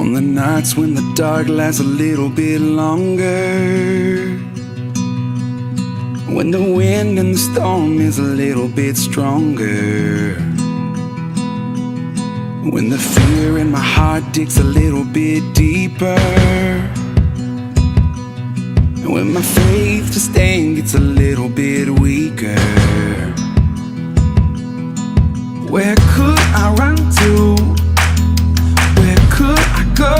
On the nights when the dark lasts a little bit longer, when the wind and the storm is a little bit stronger, when the fear in my heart digs a little bit deeper, and when my faith to stand gets a little bit weaker, where could I run to? Where could I go?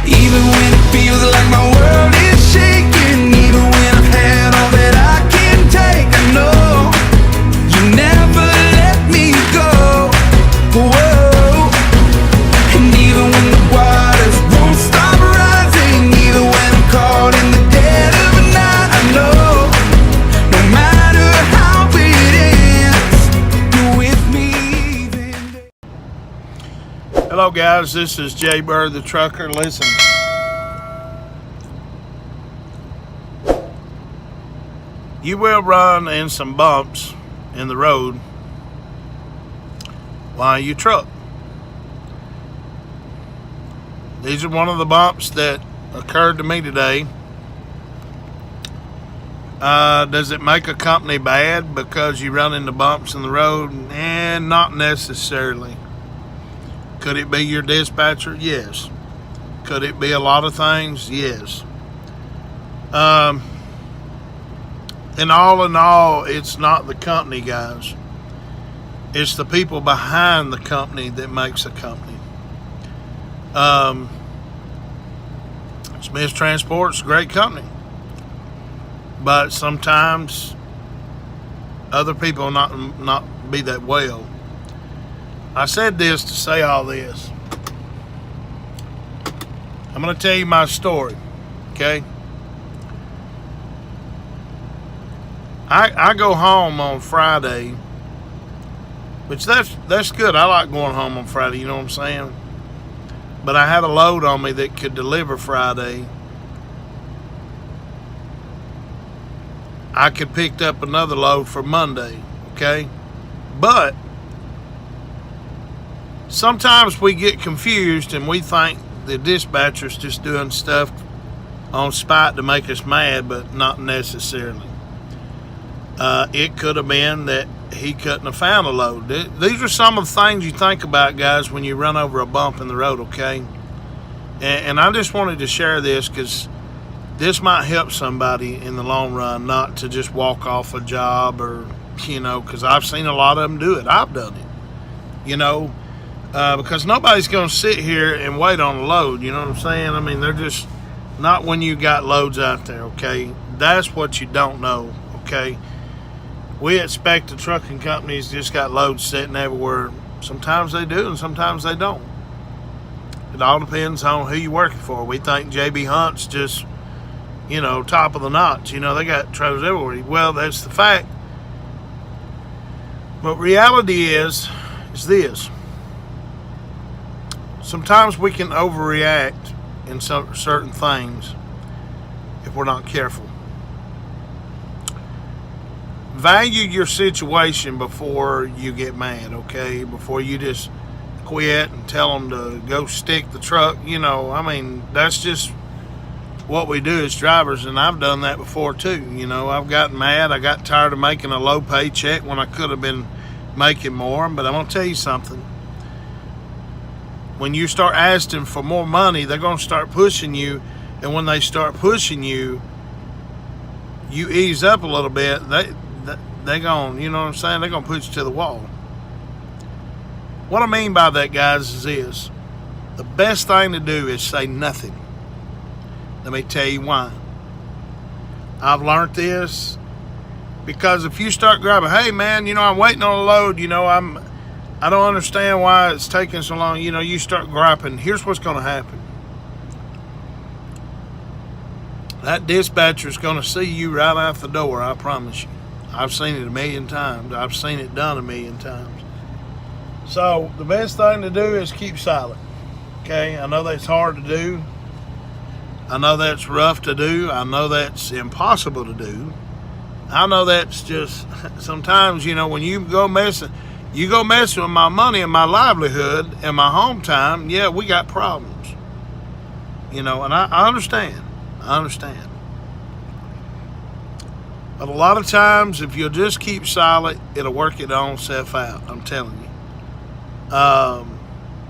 Even when it feels like my world is shaking, even when I've had all that I can take, I know you never let me go. Whoa. And even when the waters won't stop rising, even when I'm caught in the dead of the night, I know no matter how it ends, you're with me even. Hello guys, this is Jay Bird the trucker. Listen, you will run in some bumps in the road while you truck. These are one of the bumps that occurred to me today. Does it make a company bad because you run into bumps in the road? Not necessarily. Could it be your dispatcher? Yes. Could it be a lot of things? Yes. In all, it's not the company, guys. It's the people behind the company that makes a company. Smith Transport's a great company, but sometimes other people not be that well. I said this to say all this. I'm going to tell you my story, okay? I go home on Friday, which that's good. I like going home on Friday, you know what I'm saying? But I had a load on me that could deliver Friday. I could pick up another load for Monday, okay? But sometimes we get confused and we think the dispatcher's just doing stuff on spite to make us mad, but not necessarily. It could have been that he couldn't have found a load. These are some of the things you think about, guys, when you run over a bump in the road, okay? And I just wanted to share this because this might help somebody in the long run, not to just walk off a job or, because I've seen a lot of them do it. I've done it, because nobody's going to sit here and wait on a load, you know what I'm saying? I mean, they're just not when you got loads out there, okay? That's what you don't know, okay? We expect the trucking companies just got loads sitting everywhere. Sometimes they do and sometimes they don't. It all depends on who you're working for. We think JB Hunt's just, top of the notch. They got trailers everywhere. Well, that's the fact. But reality is this. Sometimes we can overreact in certain things if we're not careful. Value your situation before you get mad, okay? Before you just quit and tell them to go stick the truck. That's just what we do as drivers, and I've done that before too. I've gotten mad. I got tired of making a low paycheck when I could have been making more. But I'm going to tell you something. When you start asking for more money, they're going to start pushing you, and when they start pushing you, you ease up a little bit. They're going, you know what I'm saying? They're going to push you to the wall. What I mean by that, guys, is this. The best thing to do is say nothing. Let me tell you why. I've learned this because if you start grabbing, hey man, I'm waiting on a load, I don't understand why it's taking so long, you start griping. Here's what's going to happen. That dispatcher's going to see you right out the door, I promise you. I've seen it a million times. I've seen it done a million times. So the best thing to do is keep silent. Okay, I know that's hard to do. I know that's rough to do. I know that's impossible to do. I know that's just sometimes, when you go messing, You go messing with my money and my livelihood and my home time, yeah, we got problems. You know, and I understand. I understand. But a lot of times, if you'll just keep silent, it'll work its own self out. I'm telling you.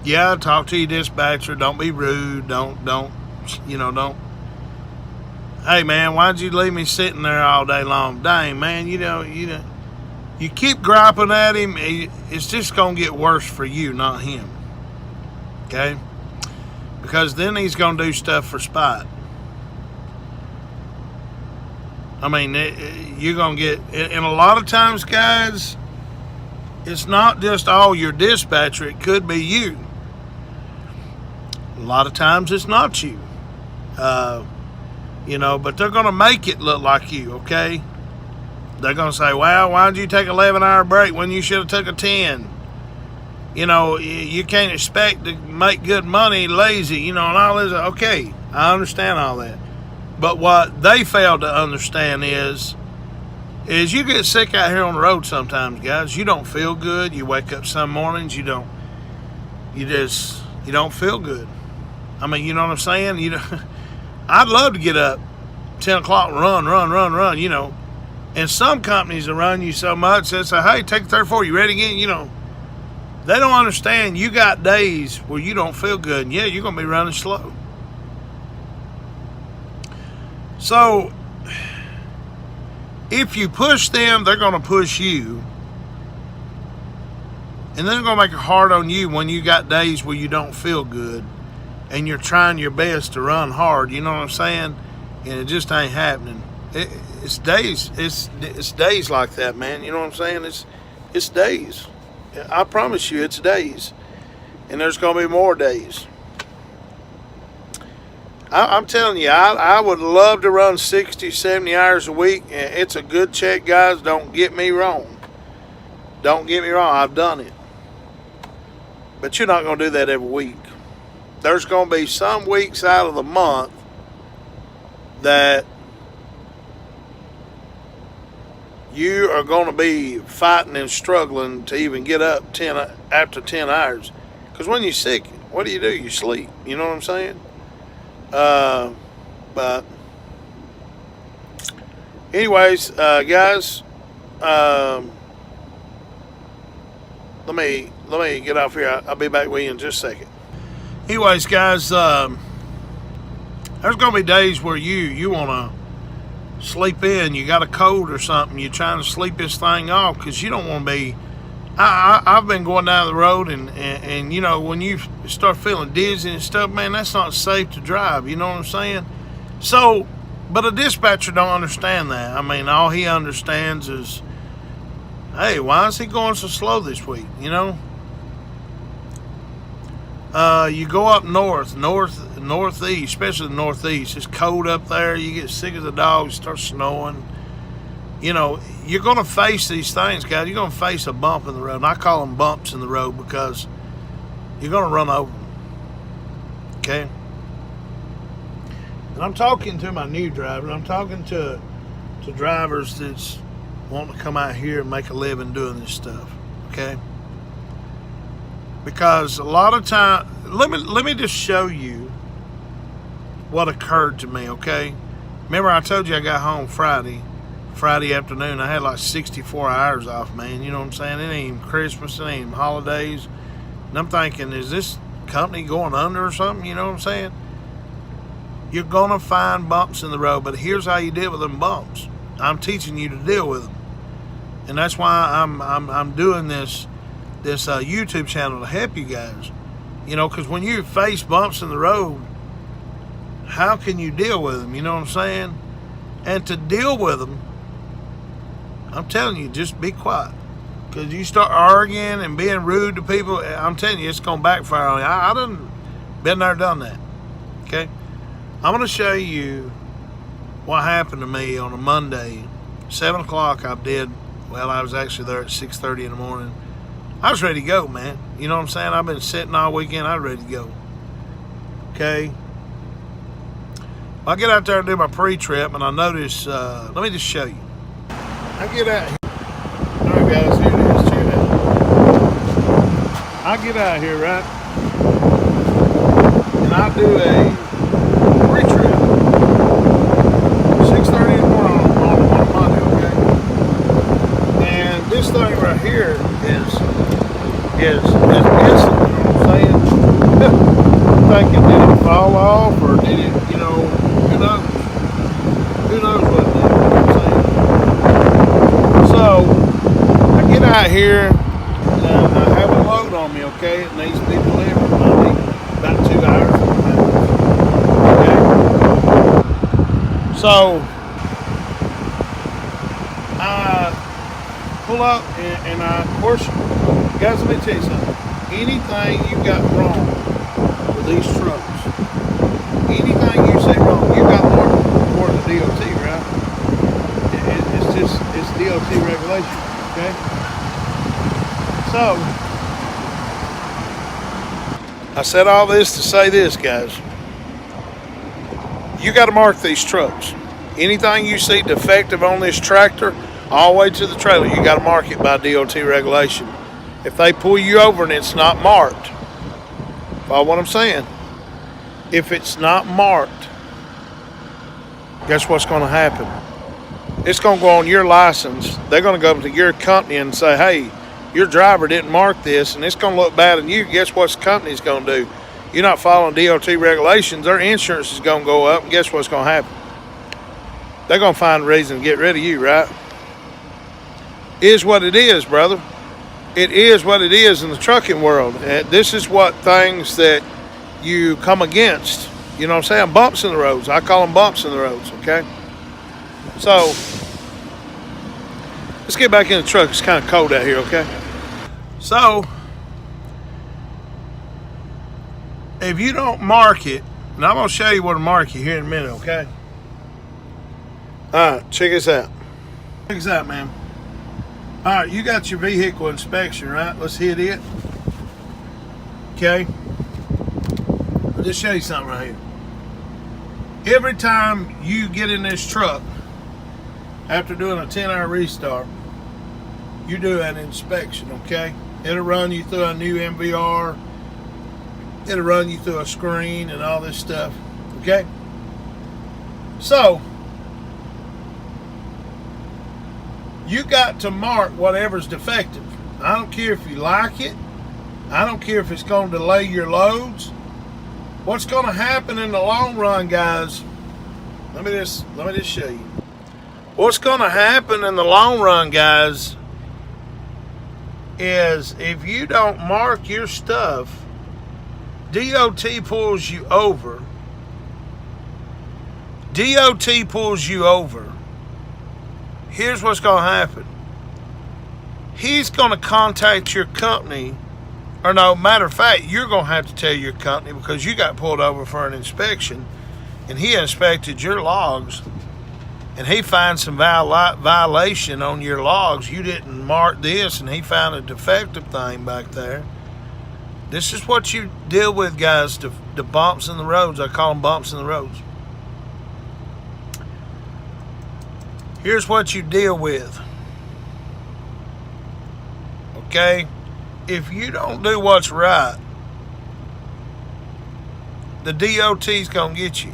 Yeah, talk to your dispatcher. Don't be rude. Don't. Hey man, why'd you leave me sitting there all day long? Dang man, you keep griping at him. It's just gonna get worse for you, not him. Okay? Because then he's gonna do stuff for spite. I mean, you're going to get, and a lot of times, guys, it's not just all your dispatcher. It could be you. A lot of times it's not you. But they're going to make it look like you, okay? They're going to say, well, why did you take an 11-hour break when you should have took a 10? You can't expect to make good money lazy, and all this. Okay, I understand all that. But what they fail to understand is you get sick out here on the road sometimes, guys. You don't feel good. You wake up some mornings, you don't feel good. I mean, you know what I'm saying? I'd love to get up 10 o'clock and run. And some companies will run you so much, they say, hey, take the 34, you ready again? They don't understand you got days where you don't feel good. And yeah, you're going to be running slow. So, if you push them, they're going to push you. And they're going to make it hard on you when you got days where you don't feel good. And you're trying your best to run hard, you know what I'm saying? And it just ain't happening. It's days. It's days like that, man. You know what I'm saying? It's days. I promise you, it's days. And there's going to be more days. I'm telling you, I would love to run 60, 70 hours a week. It's a good check, guys. Don't get me wrong. Don't get me wrong. I've done it. But you're not going to do that every week. There's going to be some weeks out of the month that you are going to be fighting and struggling to even get up after 10 hours. Because when you're sick, what do? You sleep. You know what I'm saying? But anyways, guys, let me get off here. I'll be back with you in just a second. Anyways, guys, there's gonna be days where you want to sleep in. You got a cold or something. You're trying to sleep this thing off because you don't want to be. I've been going down the road and when you start feeling dizzy and stuff, man, that's not safe to drive. You know what I'm saying? So, but a dispatcher don't understand that. I mean, all he understands is, hey, why is he going so slow this week? You go up northeast, especially the northeast. It's cold up there. You get sick of the dogs. Start snowing. You're going to face these things, guys. You're going to face a bump in the road. And I call them bumps in the road because you're going to run over them. Okay? And I'm talking to my new driver. I'm talking to drivers that's wanting to come out here and make a living doing this stuff. Okay? Because a lot of time, let me just show you what occurred to me, okay? Remember I told you I got home Friday afternoon. I had like 64 hours off, man. You know what I'm saying? It ain't even Christmas, it ain't even holidays. And I'm thinking, is this company going under or something? You know what I'm saying? You're going to find bumps in the road, but here's how you deal with them bumps. I'm teaching you to deal with them. And that's why I'm doing this YouTube channel to help you guys. Because when you face bumps in the road, how can you deal with them? You know what I'm saying? And to deal with them, I'm telling you, just be quiet. Because you start arguing and being rude to people, I'm telling you, it's going to backfire on you. I done been there, done that. Okay? I'm going to show you what happened to me on a Monday. 7 o'clock I was actually there at 6:30 in the morning. I was ready to go, man. You know what I'm saying? I've been sitting all weekend. I was ready to go. Okay? I get out there and do my pre-trip, and I notice, let me just show you. I get out here. All right, guys, here it is. Check it out. I get out here, right? And I do a pre-trip. 6:30 in the morning on Monday, okay? And this thing right here is missing, you know what I'm saying? Thinking, did it fall off or did it, you know, who knows? Who knows what it did, you know what I'm saying? So, I get out here and I have a load on me, okay? It needs to be delivered Monday, about 2 hours from the house, okay? So, I pull up and I, of course, guys, let me tell you something. Anything you got wrong with these trucks, anything you say wrong, you got more for the DOT, right? It's DOT regulation, okay? So, I said all this to say this, guys. You got to mark these trucks. Anything you see defective on this tractor, all the way to the trailer, you got to mark it by DOT regulation. If they pull you over and it's not marked, follow what I'm saying? If it's not marked, guess what's going to happen? It's going to go on your license. They're going to go to your company and say, hey, your driver didn't mark this, and it's going to look bad on you. Guess what the company's going to do? You're not following DOT regulations. Their insurance is going to go up, and guess what's going to happen? They're going to find a reason to get rid of you, right? Is what it is, brother. It is what it is in the trucking world. And this is what things that you come against. You know what I'm saying? Bumps in the roads. I call them bumps in the roads, okay? So, let's get back in the truck. It's kind of cold out here, okay? So, if you don't mark it, and I'm going to show you what to mark it here in a minute, okay? All right, check this out. Check this out, man. All right, you got your vehicle inspection, right? Let's hit it. Okay. I'll just show you something right here. Every time you get in this truck, after doing a 10-hour restart, you do an inspection, okay? It'll run you through a new MVR. It'll run you through a screen and all this stuff, okay? So, you got to mark whatever's defective. I don't care if you like it. I don't care if it's going to delay your loads. What's going to happen in the long run, guys? Let me just show you. What's going to happen in the long run, guys, is if you don't mark your stuff, DOT pulls you over. DOT pulls you over. Here's what's going to happen. He's going to contact your company, or no, matter of fact, you're going to have to tell your company because you got pulled over for an inspection and he inspected your logs and he finds some violation on your logs. You didn't mark this and he found a defective thing back there. This is what you deal with, guys, the bumps in the roads. I call them bumps in the roads. Here's what you deal with. Okay? If you don't do what's right, the DOT's going to get you.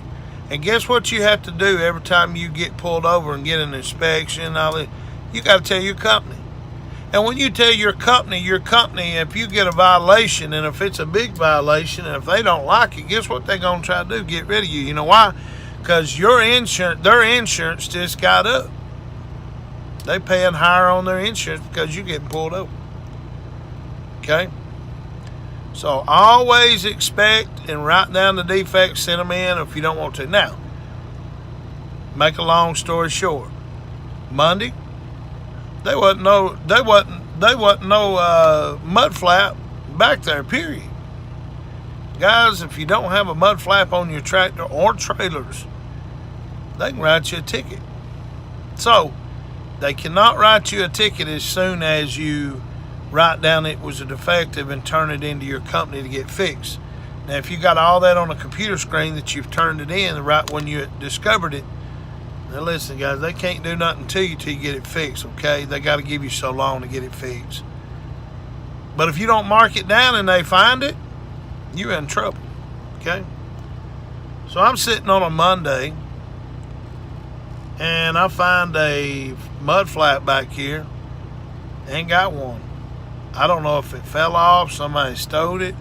And guess what you have to do every time you get pulled over and get an inspection and all that? You got to tell your company. And when you tell your company, if you get a violation, and if it's a big violation, and if they don't like it, guess what they're going to try to do? Get rid of you. You know why? Because their insurance just got up. They paying higher on their insurance because you're getting pulled over. Okay? So always expect and write down the defects, send them in if you don't want to. Now, make a long story short. Monday, they wasn't no mud flap back there, period. Guys, if you don't have a mud flap on your tractor or trailers, they can write you a ticket. So, they cannot write you a ticket as soon as you write down it was a defective and turn it into your company to get fixed. Now, if you got all that on a computer screen that you've turned it in right when you discovered it, now listen, guys, they can't do nothing to you till you get it fixed, okay? They got to give you so long to get it fixed. But if you don't mark it down and they find it, you're in trouble. Okay? So I'm sitting on a Monday and I find a mud flat back here. Ain't got one. I don't know if it fell off, somebody stowed it.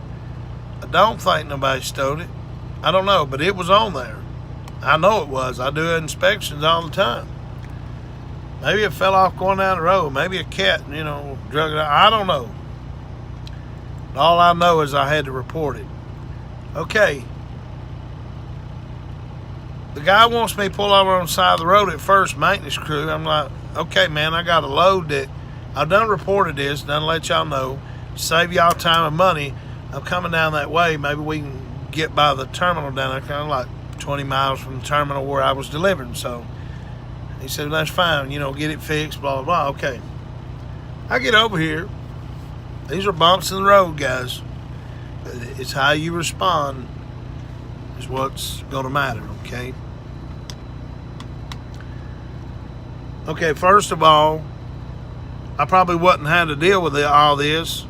I don't think nobody stowed it. I don't know, but it was on there. I know it was. I do inspections all the time. Maybe it fell off going down the road. Maybe a cat, drug it out. I don't know. All I know is I had to report it. Okay. The guy wants me to pull over on the side of the road at first, maintenance crew. I'm like, okay, man, I got a load that I've done reported this, done let y'all know, save y'all time and money. I'm coming down that way. Maybe we can get by the terminal down there, kind of like 20 miles from the terminal where I was delivering. So he said, that's fine, get it fixed, blah, blah, blah. Okay. I get over here. These are bumps in the road, guys. It's how you respond is what's going to matter, okay? Okay, first of all, I probably wouldn't have to deal with all this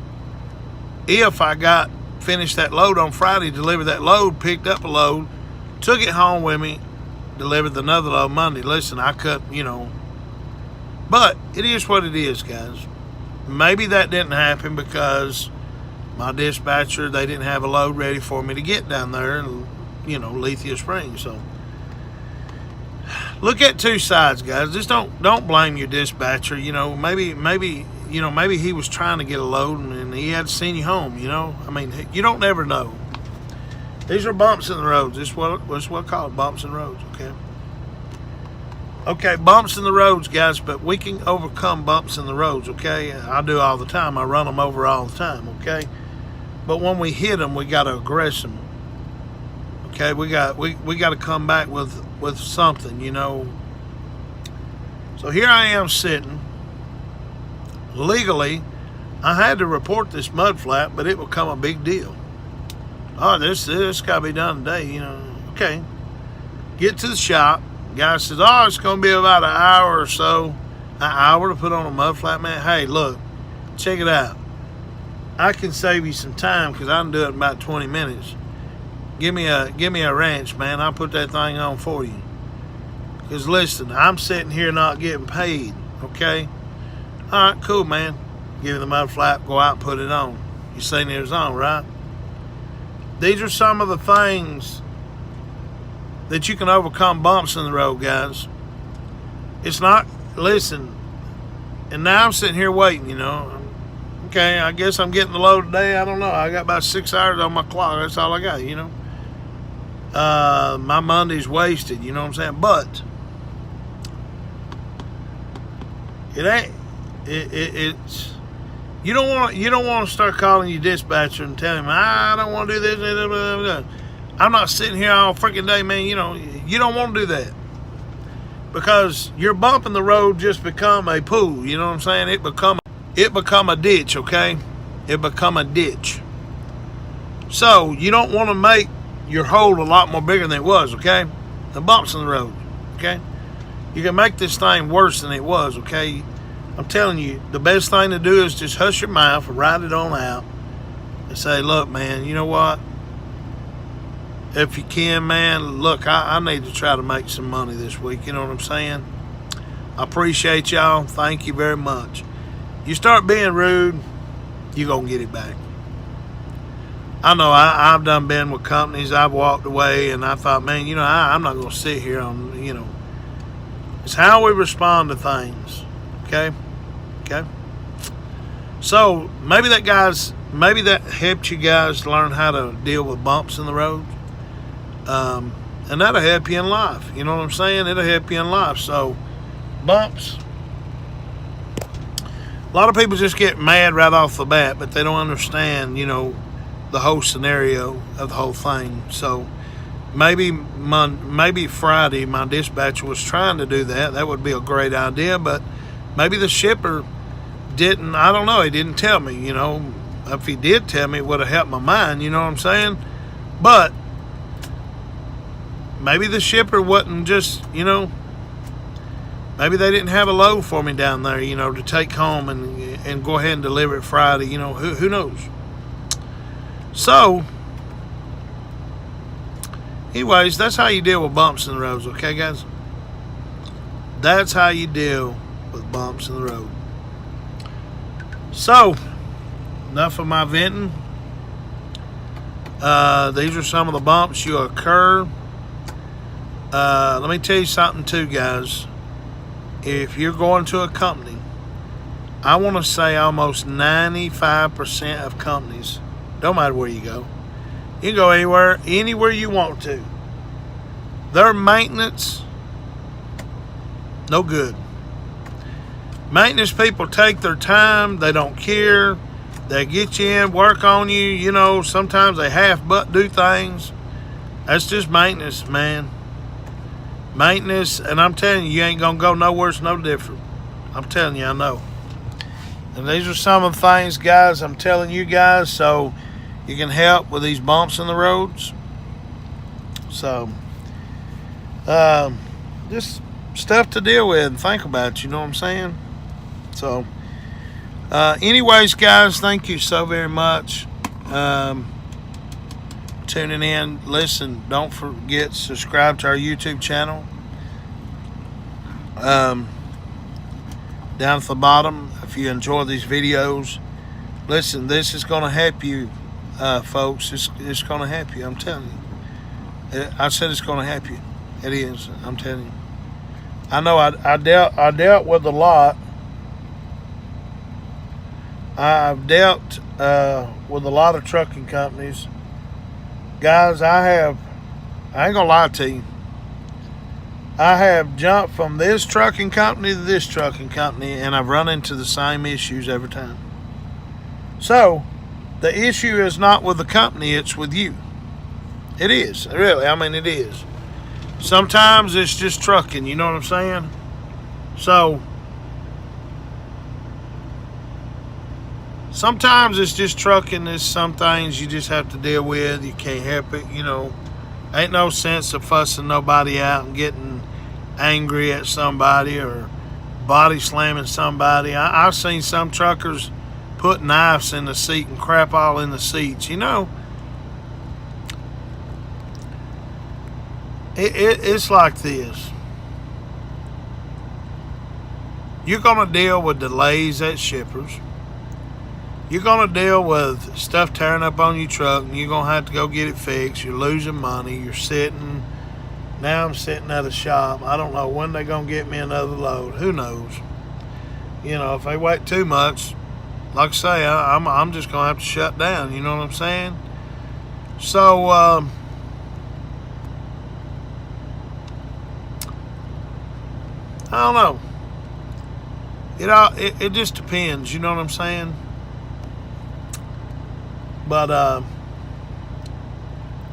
if I finished that load on Friday, delivered that load, picked up a load, took it home with me, delivered another load Monday. Listen, I cut, but it is what it is, guys. Maybe that didn't happen because my dispatcher, they didn't have a load ready for me to get down there in, Lithia Springs. So look at two sides, guys. Just don't blame your dispatcher. Maybe he was trying to get a load and he had seen you home. I mean, you don't never know. These are bumps in the roads. This is what I call it, bumps in the roads. Okay. Okay, bumps in the roads, guys, but we can overcome bumps in the roads. Okay, I do all the time. I run them over all the time. Okay, but when we hit them, we got to aggress them. Okay, we got to come back with something. So here I am sitting. Legally, I had to report this mud flat, but it will become a big deal. Oh, this got to be done today, Okay. Get to the shop. Guy says, oh, it's going to be about an hour or so. An hour to put on a mud flat, man. Hey, look, check it out. I can save you some time because I can do it in about 20 minutes. Give me a wrench, man. I'll put that thing on for you. Because listen, I'm sitting here not getting paid, okay? All right, cool, man. Give me the mud flap, go out and put it on. You seen it was on, right? These are some of the things that you can overcome bumps in the road, guys. It's not, listen, and now I'm sitting here waiting, Okay, I guess I'm getting the load today. I don't know. I got about 6 hours on my clock. That's all I got, My Monday's wasted, you know what I'm saying? But it ain't. It's you don't want to start calling your dispatcher and telling him I don't want to do this. Blah, blah, blah. I'm not sitting here all freaking day, man. You don't want to do that because your bump in the road just become a pool. You know what I'm saying? It become a ditch, okay? It become a ditch. So you don't want to make your hole a lot more bigger than it was, okay? The bumps in the road, okay? You can make this thing worse than it was, okay? I'm telling you, the best thing to do is just hush your mouth and ride it on out and say, look, man, you know what? If you can, man, look, I need to try to make some money this week. You know what I'm saying? I appreciate y'all. Thank you very much. You start being rude, you're going to get it back. I know I've done been with companies. I've walked away and I thought, man, I'm not going to sit here on, It's how we respond to things. Okay? Okay? So, maybe that helped you guys learn how to deal with bumps in the road. And that'll help you in life. You know what I'm saying? It'll help you in life. So, bumps. A lot of people just get mad right off the bat, but they don't understand, the whole scenario of the whole thing. So, maybe Friday, my dispatcher was trying to do that. That would be a great idea, but maybe the shipper didn't. I don't know. He didn't tell me, If he did tell me, it would have helped my mind, you know what I'm saying? But maybe the shipper wasn't just, Maybe they didn't have a load for me down there, you know, to take home and go ahead and deliver it Friday. You know, who knows? So, anyways, that's how you deal with bumps in the roads, okay, guys? That's how you deal with bumps in the road. So, enough of my venting. These are some of the bumps you occur. Let me tell you something too, guys. If you're going to a company, I want to say almost 95% of companies, don't matter where you go, you can go anywhere you want to. Their maintenance, no good. Maintenance people take their time. They don't care. They get you in, work on you. You know, sometimes they half-butt do things. That's just maintenance, man. Maintenance, and I'm telling you, you ain't going to go nowhere. It's no different. I'm telling you, I know. And these are some of the things, guys, I'm telling you guys, so you can help with these bumps in the roads. So, just stuff to deal with and think about, you know what I'm saying? So, anyways, guys, thank you so very much. Tuning in. Listen, don't forget to subscribe to our YouTube channel. Down at the bottom, if you enjoy these videos, listen, this is going to help you, folks. It's going to help you, I'm telling you. I said it's going to help you. It is, I'm telling you. I know I dealt with a lot. I've dealt with a lot of trucking companies. Guys, I ain't gonna lie to you. I have jumped from this trucking company to this trucking company, and I've run into the same issues every time. So, the issue is not with the company, it's with you. It is, really, I mean, it is. Sometimes it's just trucking, you know what I'm saying? So, sometimes it's just trucking. There's some things you just have to deal with. You can't help it, you know. Ain't no sense of fussing nobody out and getting angry at somebody or body slamming somebody. I've seen some truckers put knives in the seat and crap all in the seats, you know. It's like this. You're going to deal with delays at shippers. You're going to deal with stuff tearing up on your truck, and you're going to have to go get it fixed. You're losing money. You're sitting. Now I'm sitting at a shop. I don't know when they're going to get me another load. Who knows? You know, if they wait too much, like I say, I'm just going to have to shut down. You know what I'm saying? So, I don't know. It just depends. You know what I'm saying? But,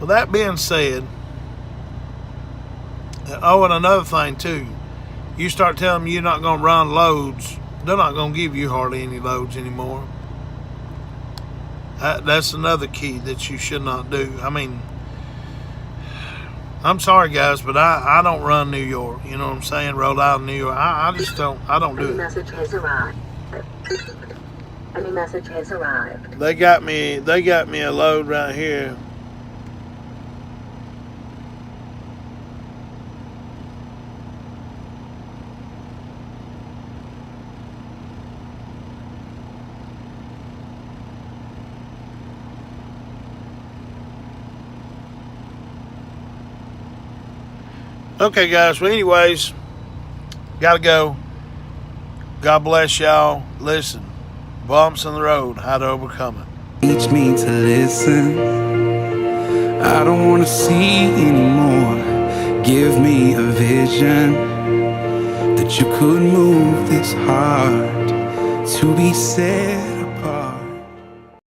with that being said, oh, and another thing too, you start telling them you're not going to run loads, they're not going to give you hardly any loads anymore. That's another key that you should not do. I mean, I'm sorry guys, but I don't run New York, you know what I'm saying, Rhode Island, New York. I just don't do it. Message has arrived. Any message has arrived. They got me a load right here. Okay guys, well anyways, gotta go. God bless y'all. Listen. Bumps in the road, how to overcome it. Teach me to listen. I don't want to see anymore. Give me a vision that you could move this heart to be set